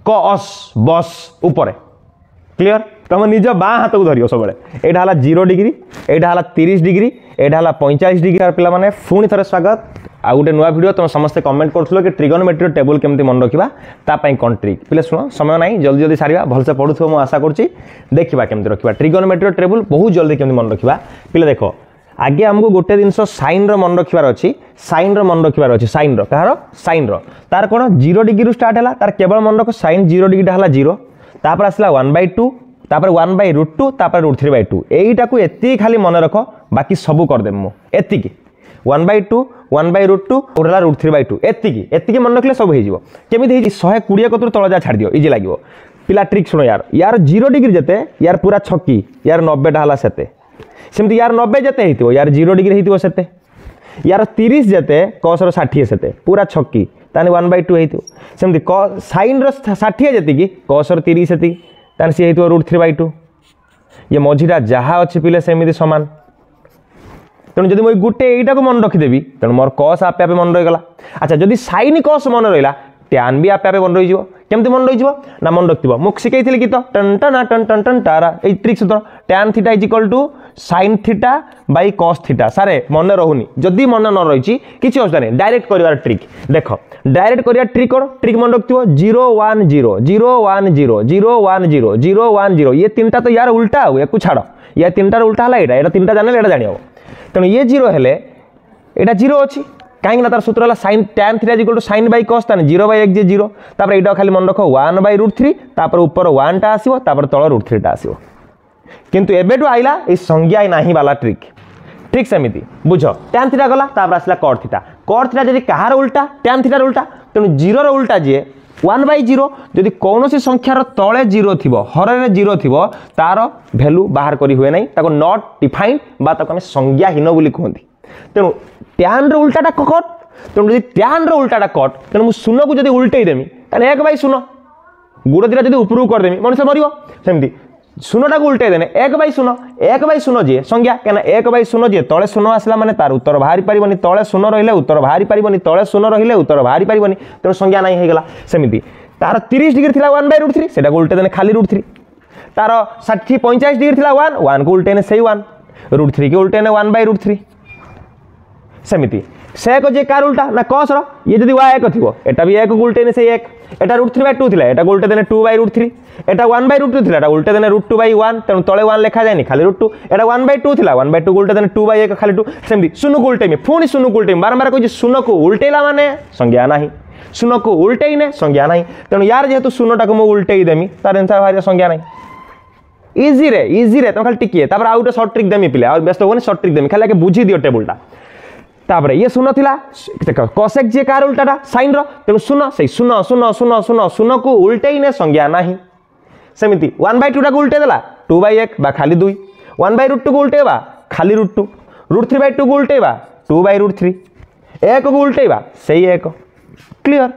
कस बस ऊपर क्लियर तुम निज बाँ हाथ को धरियो सब एटा हला 0 डिग्री एटा हला 30 डिग्री एटा हला 45 डिग्री पिला माने पुणी थरे स्वागत आ गोटे नुआ वीडियो तुम समस्त कमेंट करूँ कि ट्रिगोनोमेट्री टेबल केमती मन रखा तापाई कौन ट्रिक पिले शुण समय ना जल्दी जल्दी सारा भलसे पढ़ुव मुझे आशा करुँच देखा केमती रखा ट्रिगोनोमेट्री टेबल बहुत जल्दी केमती मन रखा पिले देख आगे आमको गोटे जिनस साइन मन रखार अच्छी साइन मन रखार अच्छी साइन कहार साइन तार कौन 0 डिग्री स्टार्ट है तार केवल मन रख साइन 0 डिग्री है 0 तापर आसला 1/2 तापर 1/√2 तापर √3/2 यहीटा को एति खाली मन रख बाकी सब करदेम मु एति 1/2 1/√2 उरला √3/2 एति मन रखले सब हो केमी 120 कतुर तल जा छाड़ दियो इजी लगे पिला ट्रिक शुण यार 0 डिग्री जेते यार पूरा छक्की यार 90टा हला सेते सेमती यार 90 जेते होइतिबो यार 0 डिग्री होइतिबो सेते यार 30 जेते कसर 60 सेते पूरा छक्की ताने 1/2 होइतिबो सेमती साइन रो 60 जेति की कसर 30 सेति ताने सी होइतिबो √3/2 ये मझीटा जहा अछि पिले सेमिति समान तेणु जब मुझे गोटे यहीटा को मन रखिदेवी तेणु मोर कस आपे आपे मन रहीगला अच्छा जदि साइन कस मन रहा टैन भी आपे आपे मन रही केमती मन रही ना मन रखिथ मुझे शिखई गीत टन टन टन टन टन टारा ये ट्रिक सूत्र tan theta is equal to sine theta by cos theta सारे मन रहुनी जदि मन न रही किसी असुविधा नहीं डायरेक्ट कर ट्रिक देख डायरेक्ट कर ट्रिक कर ट्रिक मन रखिथ 0 1 0 0 1 0 0 1 0 0 1 0 ये तीन तो यार उल्टा हो या छाड़ या तीन टार उल्टा है यहाँ तीन जाने यहाँ जानी हम तेणु ये 0 हेले यहाँ 0 अच्छी कहीं तार सूत्र है sine tan theta equal to sine by cos ताने 0/x 0 तापर एटा खाली मन रख 1/√3 तापर ऊपर 1 टा आसीबो तापर तळ √3 टा आसीबो किंतु एबेटू आइला ए संज्ञा नाही वाला ट्रिक सेमिति बुझ टैन थीटा गला तापर आसला कॉट थीटा जदि कहार उल्टा टैन थीटार उल्टा तेणु 0 रो उल्टा जे 1/0 जदि कौन सी संख्यार तले 0 थी हर 0 थी तार भैल्यू बाहर करी हुए नहीं ताको नॉट डिफाइंड बा ताको संज्ञाहीन बोली कहते तेणु टैन रो उल्टाटा कट तेणु जब टैन रो उल्टाटा कट तेणु मुझे शून्य को जब उल्टे देमी ताने 1/0 गुड़ दीटा जब उपरକୁ करदेमी मनुष्य मरियो सेमती शून्यटा को उल्टे देने 1/0 जी संज्ञा क्या 1/0 जी तले शून्य आसला माने तार उत्तर बाहरी पारिबनी तले शून्य रहिले उत्तर बाहरी पारिबनी तले शून्य रहिले उत्तर बाहरी पारिबनी तेणु संज्ञा नहीं होगला सेमती तार 30 डिग्री थिला 1/√3 सेटा को उल्टे देने खाली √3 तार 60 45 डिग्री थिला 1 को उल्टे ने सही 1 √3 के उल्टे ने 1/√3 सेमती से एक जे कार उल्टा ना कस ये जब वा एक थो एटा भी एक को उल्टे ने से एक एटा √3/2 थिला एटा को उल्टे देने 2/√3 एटा 1/√2 थिला एटा उल्टे देने √2/1 तेणु तले 1 लिखा जाए खाली √2 एटा 1/2 थिला 1/2 को उल्टे देने 2/1 खाली 2 सेमती शून्य को उल्टे पुणी शून्य को उल्टे बारंबार कह शून्य को उल्टेला माने संज्ञा नहीं शून्य को उल्टेने संज्ञा नहीं तेणु यार जेहेतु शून्यटा को मुझे उल्टे देमी तार आंसर बाहर संज्ञा नहीं इजी रे तुम खाली टिके तापर आउ गोटे सर्ट ट्रिक देमी पिले आ व्यस्त होनी सर्ट ट्रिक देमी खाली आगे बुझी दियो टेबुलटा तापर ये शून्य थिला देख कसेक जे कार उल्टाटा साइन तेणु शून्य से शून्य शून्य शून्य शून्य शून्य को उल्टे ने संज्ञा नहीं सेमती 1/2 को उल्टे देला 2/1 बा खाली 2 1/√2 को उल्टेबा खाली √2 √3/2 को उल्टेबा 2/√3 1 को उल्टेबा सही 1 क्लियर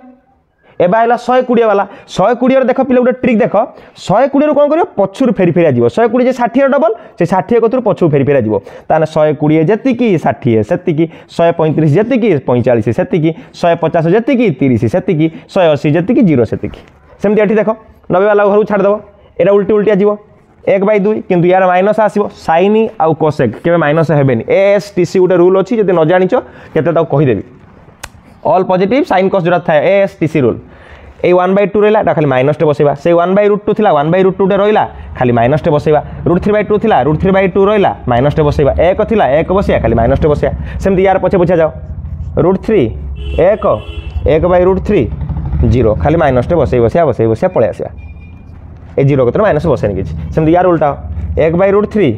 एबा आइला 120 वाला 120 देख पिले गोटे ट्रिक देख 120 कौन कर पछुर फेरी फेरी आजिबो 120 जे 60 डबल से 60 कतुर पछुर फेरी फेरी आजिबो ताने 120 जेतिकी 60 सेतिकी 135 जेतिकी 45 सेतिकी 150 जेतिकी 30 सेतिकी 180 जेतिकी 0 सेतिकी सेमती एठी देख 90 वाला घर छाड़ दबो एटा उल्टी उल्टी आजिबो 1/2 किंतु यार माइनस आसीबो साइन आउ कोसेक केबे माइनस हेबेनी ASTC गोटे रूल अछि जदि न जानिचो केते ताऊ कहि देबी ऑल पॉजिटिव साइन कस जोटा थाए ASTC रूल ए 1/2 रहा खाली माइनस टे बसेबा से 1/√2 थिला 1/√2 टे रहिला खाली माइनस टे बसेबा √3/2 थिला √3/2 रहिला माइनस टे बसेबा 1 थिला 1 बसिया खाली माइनस टे बसिया सेमती यार पछे बुझा जाओ √3 1/√3 0 खाली माइनस टे बसिया पळे आसिया ए 0 कतरे माइनस बसेनी किछि सेमती यार उल्टा 1/√3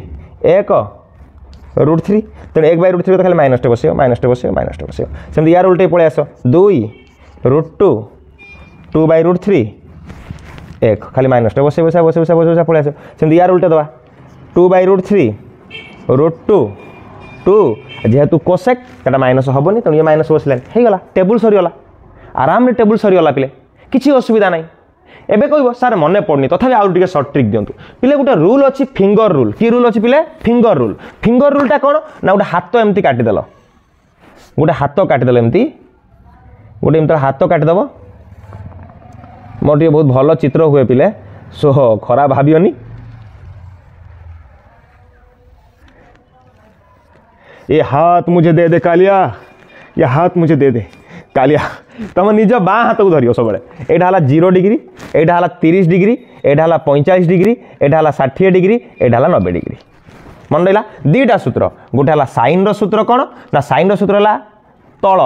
1√3 तेणु 1/√3 तो खाली माइनस टे बसियो सेमती यार उल्टे पळे आसो 2 2/√3 1 खाली माइनस टे बसे पळे आसो सेमती यार उल्टे दबा 2/√3 √2 जेहेतु कोसेक सेटा माइनस हेनी तेणु ये माइनस बसला हो गला टेबुल सरीगला आराम रे टेबुल सरीगला पिले किसी असुविधा नहीं एबे कहबो सर मने पड़नी तथापि आउ टिके शॉर्ट ट्रिक दियंतु पिले गोटे रूल अछि फिंगर रूल की रूल अछि पिले फिंगर रूलटा कोन ना गोटे हाथ एमती काटी देलो गोटे हाथ काटी देलो एमती गोटे एमती हाथ काटी दबो मोर टे बहुत भल चित्र हुए पिले सो खराब भावियोनी। ये हाथ मुझे दे दे कालिया, ये हाथ मुझे दे दे कालिया। तुम निज बाँ हाथ को धरियो सब। यहाँ 0 डिग्री, यहाँ 30 डिग्री, यहाँ 45 डिग्री, यहाँ 60 डिग्री, यहाँ 90 डिग्री। मन रहा दुईटा सूत्र, गोटे है साइन सूत्र कौन ना साइन सूत्र है तल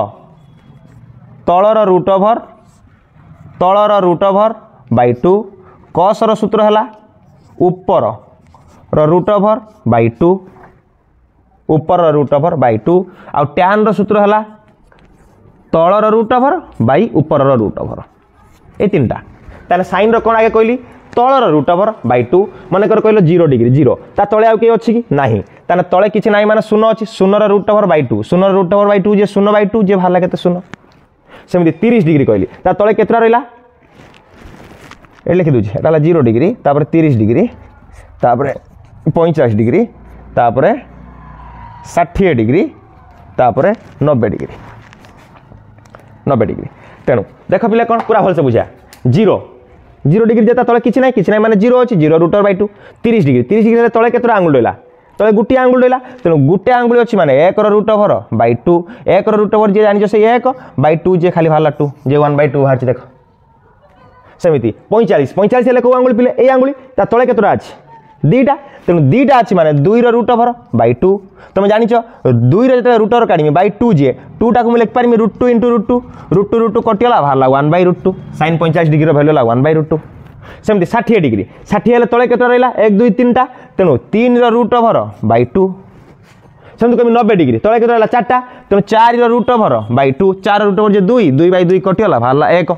तलर रूट ओभर तलर रूट ओभर बाई 2। कस सूत्र है उपर रूट ओभर बाई 2 उपर रूट ओभर बाई 2। आउ टैन सूत्र है तलर रूट ओभर बाई उपर रूट ओभर। ये तीनटा ताले साइन कौन आगे कहली तलर रूट ओभर बाई 2। मन कर कहल 0 डिग्री 0 ता तले आउ किए अच्छी कि नहीं ताने तले किसी ना माने 0 अच्छी 0 root over by 2 0 root over by 2 जे 0 बाई 2 जे बाहर केते 0 सेमती 30 डिग्री कहली ता तले केतरा रहिला ए लिखि दूची एटा 0 डिग्री तापर 30 डिग्री तापर 50 डिग्री तापर 60 डिग्री तापर 90 डिग्री 90 डिग्री। तेणु देख पिले कौन पूरा भलसे बुझा 0 डिग्री जेता तले किसी ना माने 0 अच्छी 0 रूट ओवर बाई 2। 30 डिग्री तले केतरा आंगुल रहा तले गोटे आंगुल रहा तेणु गोटे आंगुल अच्छी माने 1 root over by 2 1 root over जे जान से 1 बाई 2 जे खाली बाहर 2 जे 1 बाई 2 बाहर देख सेमती 45 हेल्ले कौ आंगुल पिले ये आंगुल ता तले केतरा अच्छी 2टा तेणु 2टा अच्छी माने 2 रूट ओवर बाई 2। तुम जान 2 जो रूट ओवर काढ़ी बाई 2 जे 2टा को लिख पारि √2 इंटू √2 कटिगला बाहर 1 by √2 sine 50 degree value 1 by √2। सेमती 60 डिग्री 60 हेल्ले तले केतरा रहा 1 2 3टा तेणु 3 रूट ओवर बाई 2। सेमती कमी 90 डिग्री तले केतरा रहा 4टा तेणु 4 root over by 2 4 root over जे 2 बाई 2 कटिगला बाहर 1।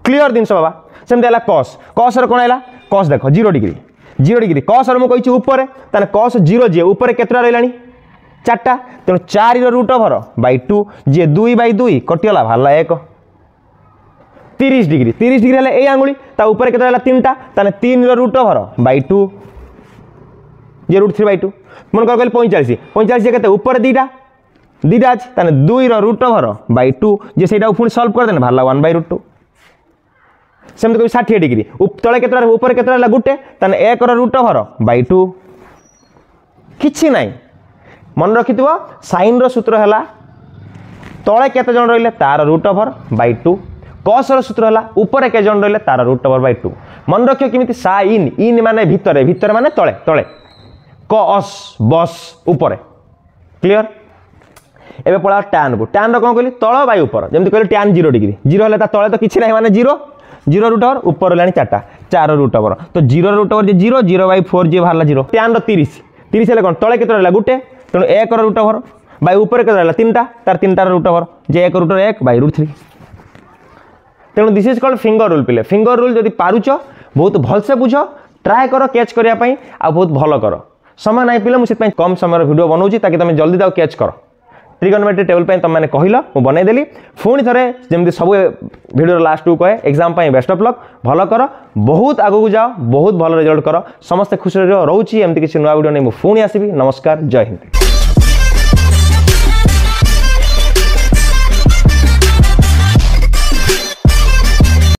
क्लीयर जिनस बाबा। सेमती है कस कौन है कस देख 0 डिग्री कस मुझे ऊपर ताने कस 0 जे ऊपर केतरा रहा 4टा तेणु 4 रूट ओवर बाई 2 जे 2 बाई 2 कटिगला बाहर 1। 30 डिग्री हेल्ले ये आंगुली ता ऊपर केतरा रहा 3टा ताने 3 रूट ओवर बाई 2 जे √3 बाई 2। मन कर 45 जे केते ऊपर 2टा अच्छी ताने 2 रूट ओवर बाई 2 जे सेटा पुणी सल्व कर देने बाहर 1 बाई √2। सेमती कभी 60 डिग्री तले केतरा ऊपर केतरा रहा गोटे ताने 1 रूट ओवर बाई 2 किछि नाई। मन रखि साइन सूत्र है तले केते जन रहिले तार रूट ओवर बाई 2 कस सूत्र है ऊपर के जन रहिले तार रूट ओवर बाई 2। मन रखियो किमिति साइन इन माने भितर माने तले तले कस बस ऊपर क्लियर। एबे पळा टैन को टैन कौन कहली तल बाई ऊपर जमती कहली टैन 0 डिग्री 0 हेल्ले तले तो किछि नाही माने 0 रूट ओवर ऊपर लानी 4 रूट ओवर तो 0 रूट ओवर जे 0 बाई 4 जे बाहर 0 टैन 30 हेल्ले कौन तले केतरा रहा गोटे तेणु 1 रूट ओवर बाई ऊपर केतरा रहा 3टा तार 3टार रूट ओवर जे 1 रूट ओवर 1 बाई √3। तेणु this is called finger rule पिले। फिंगर रूल जदि पारुच बहुत भलसे बुझ ट्राए कर कैच करने आ बहुत भल कर समय ना पिले मुझे कम समय वीडियो बनाऊँ ताकि तुम जल्दी ताऊ कैच कर। ट्रिगोनोमेट्री टेबल तुम मैंने कहल मुझे बनईदेली पुणी थे जमी सब वीडियो लास्ट को कहे एग्जाम बेस्ट ऑफ लक भल कर बहुत आगू जाओ बहुत भल रिजल्ट कर समस्ते खुशी रोचे एमती किसी नुआ वीडियो नहीं मुझे पुणी आसबि। नमस्कार जय हिंद।